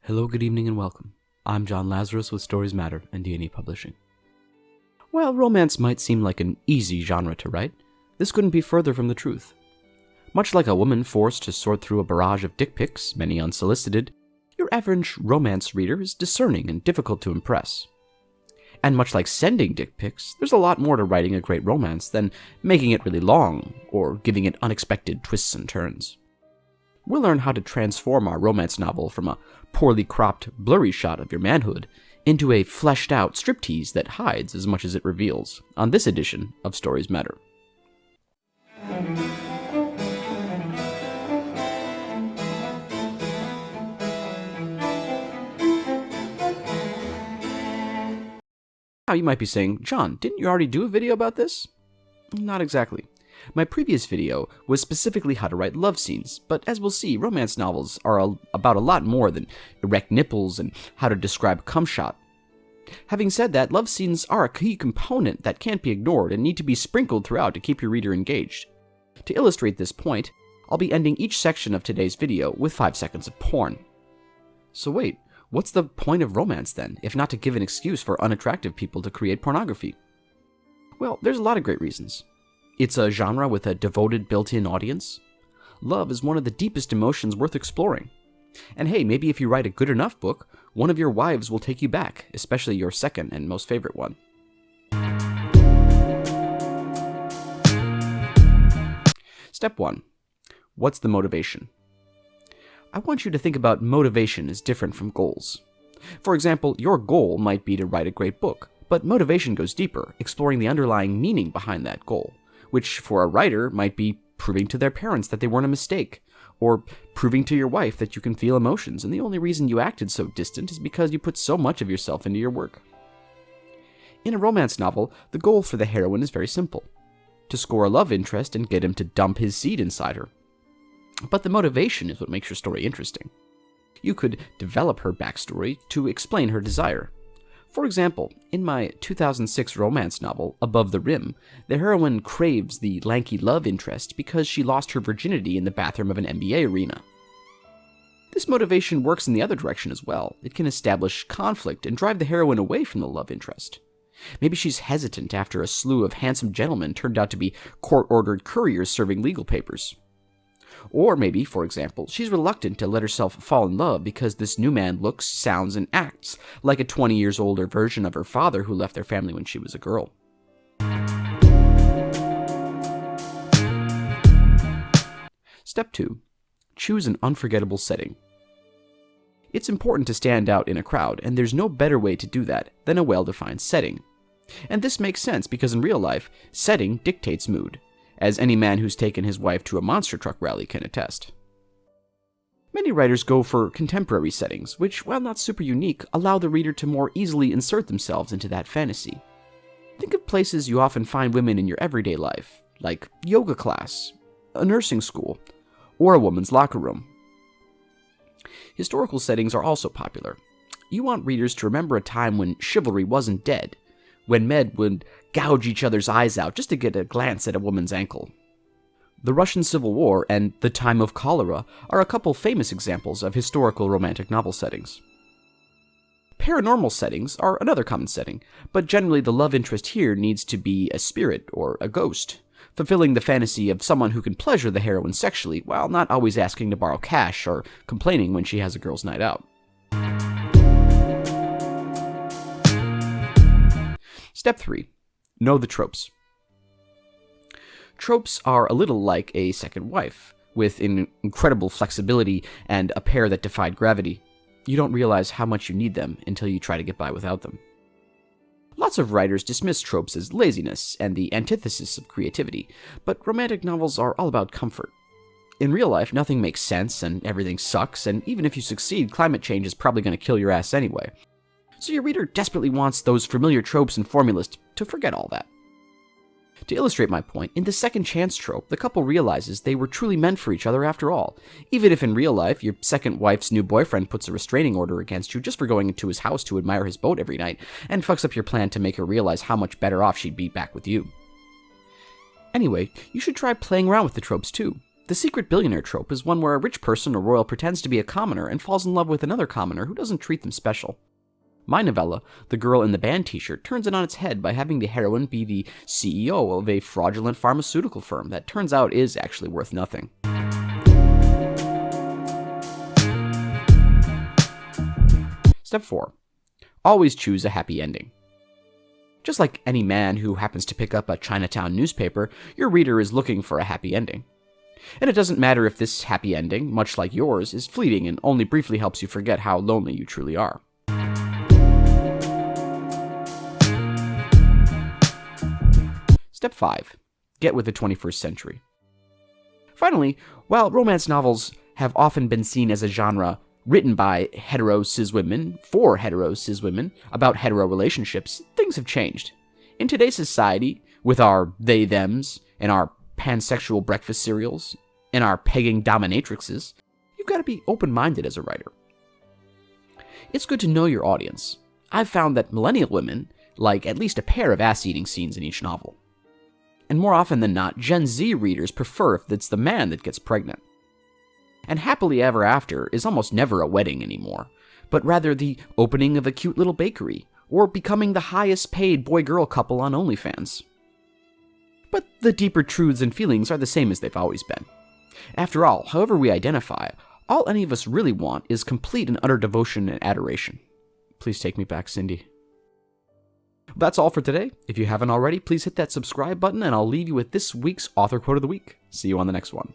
Hello, good evening, and welcome. I'm John Lazarus with Stories Matter and D&E Publishing. While romance might seem like an easy genre to write, this couldn't be further from the truth. Much like a woman forced to sort through a barrage of dick pics, many unsolicited, your average romance reader is discerning and difficult to impress. And much like sending dick pics, there's a lot more to writing a great romance than making it really long or giving it unexpected twists and turns. We'll learn how to transform our romance novel from a poorly cropped, blurry shot of your manhood into a fleshed-out striptease that hides as much as it reveals on this edition of Stories Matter. Now you might be saying, John, didn't you already do a video about this? Not exactly. My previous video was specifically how to write love scenes, but as we'll see, romance novels are about a lot more than erect nipples and how to describe cumshot. Having said that, love scenes are a key component that can't be ignored and need to be sprinkled throughout to keep your reader engaged. To illustrate this point, I'll be ending each section of today's video with 5 seconds of porn. So wait, what's the point of romance then, if not to give an excuse for unattractive people to create pornography? Well, there's a lot of great reasons. It's a genre with a devoted built-in audience. Love is one of the deepest emotions worth exploring. And hey, maybe if you write a good enough book, one of your wives will take you back, especially your second and most favorite one. Step 1. What's the motivation? I want you to think about motivation as different from goals. For example, your goal might be to write a great book, but motivation goes deeper, exploring the underlying meaning behind that goal, which for a writer might be proving to their parents that they weren't a mistake, or proving to your wife that you can feel emotions, and the only reason you acted so distant is because you put so much of yourself into your work. In a romance novel, the goal for the heroine is very simple: to score a love interest and get him to dump his seed inside her. But the motivation is what makes your story interesting. You could develop her backstory to explain her desire. For example, in my 2006 romance novel, Above the Rim, the heroine craves the lanky love interest because she lost her virginity in the bathroom of an NBA arena. This motivation works in the other direction as well. It can establish conflict and drive the heroine away from the love interest. Maybe she's hesitant after a slew of handsome gentlemen turned out to be court-ordered couriers serving legal papers. Or maybe, for example, she's reluctant to let herself fall in love because this new man looks, sounds, and acts like a 20 years older version of her father who left their family when she was a girl. Step 2. Choose an unforgettable setting. It's important to stand out in a crowd, and there's no better way to do that than a well-defined setting. And this makes sense because in real life, setting dictates mood, as any man who's taken his wife to a monster truck rally can attest. Many writers go for contemporary settings, which, while not super unique, allow the reader to more easily insert themselves into that fantasy. Think of places you often find women in your everyday life, like yoga class, a nursing school, or a woman's locker room. Historical settings are also popular. You want readers to remember a time when chivalry wasn't dead, when men would gouge each other's eyes out just to get a glance at a woman's ankle. The Russian Civil War and The Time of Cholera are a couple famous examples of historical romantic novel settings. Paranormal settings are another common setting, but generally the love interest here needs to be a spirit or a ghost, fulfilling the fantasy of someone who can pleasure the heroine sexually while not always asking to borrow cash or complaining when she has a girls' night out. Step 3. Know the tropes. Tropes are a little like a second wife, with an incredible flexibility and a pair that defied gravity. You don't realize how much you need them until you try to get by without them. Lots of writers dismiss tropes as laziness and the antithesis of creativity, but romantic novels are all about comfort. In real life, nothing makes sense and everything sucks, and even if you succeed, climate change is probably going to kill your ass anyway. So your reader desperately wants those familiar tropes and formulas to forget all that. To illustrate my point, in the second chance trope, the couple realizes they were truly meant for each other after all, even if in real life your second wife's new boyfriend puts a restraining order against you just for going into his house to admire his boat every night, and fucks up your plan to make her realize how much better off she'd be back with you. Anyway, you should try playing around with the tropes too. The secret billionaire trope is one where a rich person or royal pretends to be a commoner and falls in love with another commoner who doesn't treat them special. My novella, The Girl in the Band T-shirt, turns it on its head by having the heroine be the CEO of a fraudulent pharmaceutical firm that turns out is actually worth nothing. Step 4. Always choose a happy ending. Just like any man who happens to pick up a Chinatown newspaper, your reader is looking for a happy ending. And it doesn't matter if this happy ending, much like yours, is fleeting and only briefly helps you forget how lonely you truly are. Step 5. Get with the 21st century. Finally, while romance novels have often been seen as a genre written by hetero-cis women, for hetero-cis women, about hetero relationships, things have changed. In today's society, with our they-thems, and our pansexual breakfast cereals, and our pegging dominatrixes, you've got to be open-minded as a writer. It's good to know your audience. I've found that millennial women like at least a pair of ass-eating scenes in each novel. And more often than not, Gen Z readers prefer if it's the man that gets pregnant. And happily ever after is almost never a wedding anymore, but rather the opening of a cute little bakery, or becoming the highest paid boy-girl couple on OnlyFans. But the deeper truths and feelings are the same as they've always been. After all, however we identify, all any of us really want is complete and utter devotion and adoration. Please take me back, Cindy. That's all for today. If you haven't already, please hit that subscribe button, and I'll leave you with this week's author quote of the week. See you on the next one.